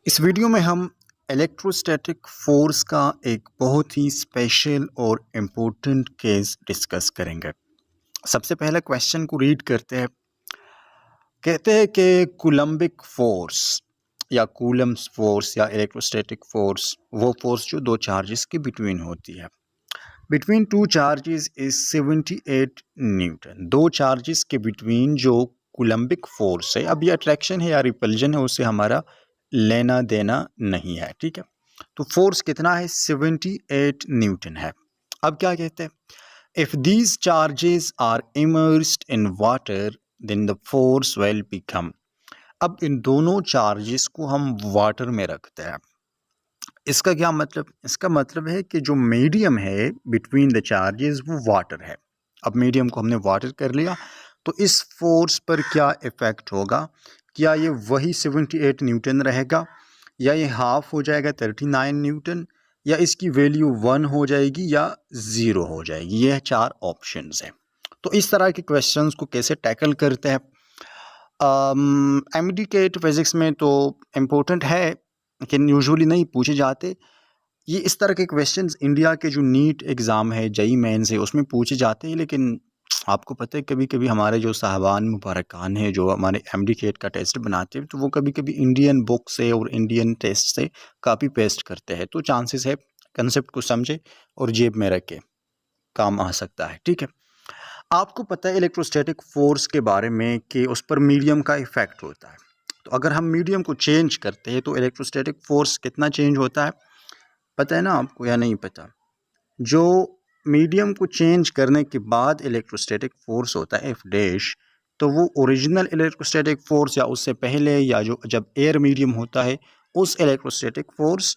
इस वीडियो में हम इलेक्ट्रोस्टैटिक फोर्स का एक बहुत ही स्पेशल और इम्पोर्टेंट केस डिस्कस करेंगे। सबसे पहले क्वेश्चन को रीड करते हैं। कहते हैं कि कूलम्बिक फोर्स या कूलम्स फोर्स या इलेक्ट्रोस्टैटिक फोर्स वो फोर्स जो दो चार्जेस के बिटवीन होती है। Between two charges is 78 Newton. दो चार्जेस के बिटवीन जो कूलम्बिक फोर्स है, अब ये अट्रैक्शन है या रिपल्जन है, उससे हमारा लेना देना नहीं है। ठीक है, तो फोर्स कितना है? 78 न्यूटन है। अब क्या कहते हैं? If these charges are immersed in water then the force will become. अब इन दोनों चार्जेस को हम वाटर में रखते हैं। इसका क्या मतलब? इसका मतलब है कि जो मीडियम है बिटवीन द चार्जेस वो वाटर है। अब मीडियम को हमने वाटर कर लिया, तो इस फोर्स पर क्या इफेक्ट होगा? क्या ये वही 78 न्यूटन रहेगा, या ये हाफ हो जाएगा 39 न्यूटन, या इसकी वैल्यू 1 हो जाएगी या 0 हो जाएगी? ये चार ऑप्शंस हैं। तो इस तरह के क्वेश्चंस को कैसे टैकल करते हैं? एमडीकेट फिजिक्स में तो इम्पोर्टेंट है लेकिन यूजुअली नहीं पूछे जाते। ये इस तरह के क्वेश्चंस इंडिया के जो नीट एग्ज़ाम है, जेईई मेंस है, उसमें पूछे जाते हैं। लेकिन आपको पता है कभी कभी हमारे जो साहबान मुबारकान हैं जो हमारे एमडीकेट का टेस्ट बनाते हैं, तो वो कभी कभी इंडियन बुक से और इंडियन टेस्ट से कॉपी पेस्ट करते हैं। तो चांसेस है कंसेप्ट को समझे और जेब में रख के काम आ सकता है। ठीक है, आपको पता है इलेक्ट्रोस्टैटिक फोर्स के बारे में कि उस पर मीडियम का इफेक्ट होता है। तो अगर हम मीडियम को चेंज करते हैं तो इलेक्ट्रोस्टैटिक फोर्स कितना चेंज होता है, पता है ना आपको या नहीं पता? जो मीडियम को चेंज करने के बाद इलेक्ट्रोस्टैटिक फोर्स होता है एफ डैश, तो वो ओरिजिनल इलेक्ट्रोस्टैटिक फोर्स या उससे पहले या जो जब एयर मीडियम होता है उस electrostatic force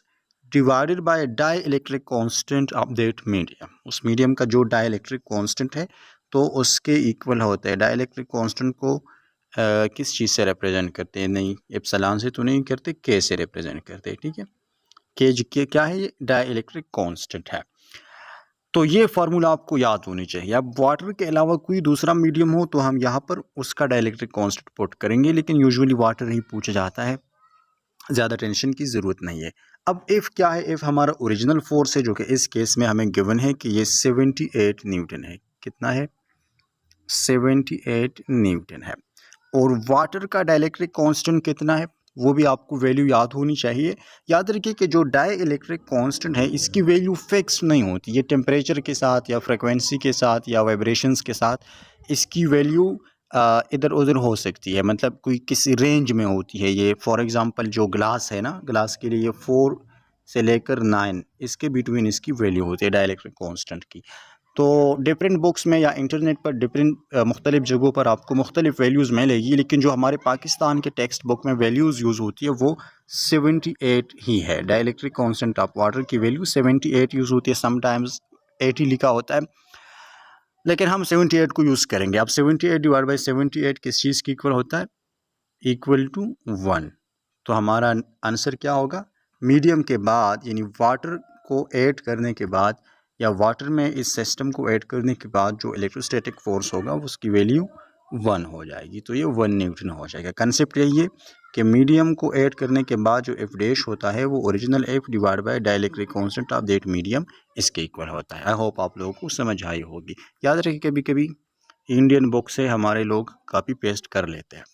divided by dielectric constant of that medium. उस मीडियम का जो डाई इलेक्ट्रिक कॉन्स्टेंट है तो उसके इक्वल होता है। डाई इलेक्ट्रिक कॉन्स्टेंट को किस चीज़ से रिप्रेजेंट करते हैं? नहीं, एप्सिलॉन से तो नहीं करते, के से रिप्रेजेंट करते हैं। ठीक है, के क्या है? ये डाई इलेक्ट्रिक कॉन्स्टेंट है। तो ये फार्मूला आपको याद होनी चाहिए। अब वाटर के अलावा कोई दूसरा मीडियम हो तो हम यहाँ पर उसका डाइलेक्ट्रिक कांस्टेंट पुट करेंगे, लेकिन यूजुअली वाटर ही पूछा जाता है, ज़्यादा टेंशन की ज़रूरत नहीं है। अब एफ क्या है? एफ हमारा ओरिजिनल फोर्स है जो कि इस केस में हमें गिवन है कि ये 78 न्यूटन है। कितना है? 78 न्यूटन है। और वाटर का डाइलेक्ट्रिक कांस्टेंट कितना है वो भी आपको वैल्यू याद होनी चाहिए। याद रखिए कि जो डाई इलेक्ट्रिक कांस्टेंट है इसकी वैल्यू फिक्स नहीं होती। ये टेम्परेचर के साथ या फ्रिक्वेंसी के साथ या वाइब्रेशंस के साथ इसकी वैल्यू इधर उधर हो सकती है, मतलब कोई किसी रेंज में होती है। ये फॉर एग्जांपल जो ग्लास है ना, ग्लास के लिए 4 से लेकर 9 इसके बिटवीन इसकी वैल्यू होती है डाई इलेक्ट्रिक कांस्टेंट की। तो डिफरेंट बुक्स में या इंटरनेट पर डिफरेंट मुख्तलिफ जगहों पर आपको मुख्तलिफ वैल्यूज़ मिलेगी, लेकिन जो हमारे पाकिस्तान के टेक्स्ट बुक में वैल्यूज़ यूज़ होती है वो 78 ही है। डाइलेक्ट्रिक कांस्टेंट ऑफ वाटर की वैल्यू 78 यूज़ होती है। समटाइम्स 80 लिखा होता है, लेकिन हम 78 को यूज़ करेंगे। अब 78 डिवाइड बाई 78 किस चीज़ की इक्वल होता है? Equal to 1। तो हमारा आंसर क्या होगा? मीडियम के बाद यानी वाटर को ऐड करने के बाद या वाटर में इस सिस्टम को ऐड करने के बाद जो इलेक्ट्रोस्टैटिक फोर्स होगा उसकी वैल्यू 1 हो जाएगी। तो ये 1 न्यूटन हो जाएगा। कंसेप्ट यही है कि मीडियम को ऐड करने के बाद जो एफ डैश होता है वो original F divide by dielectric constant of that medium इसके इक्वल होता है। आई होप आप लोगों को समझ आई होगी। याद रखिए कभी कभी इंडियन बुक से हमारे लोग कॉपी पेस्ट कर लेते हैं।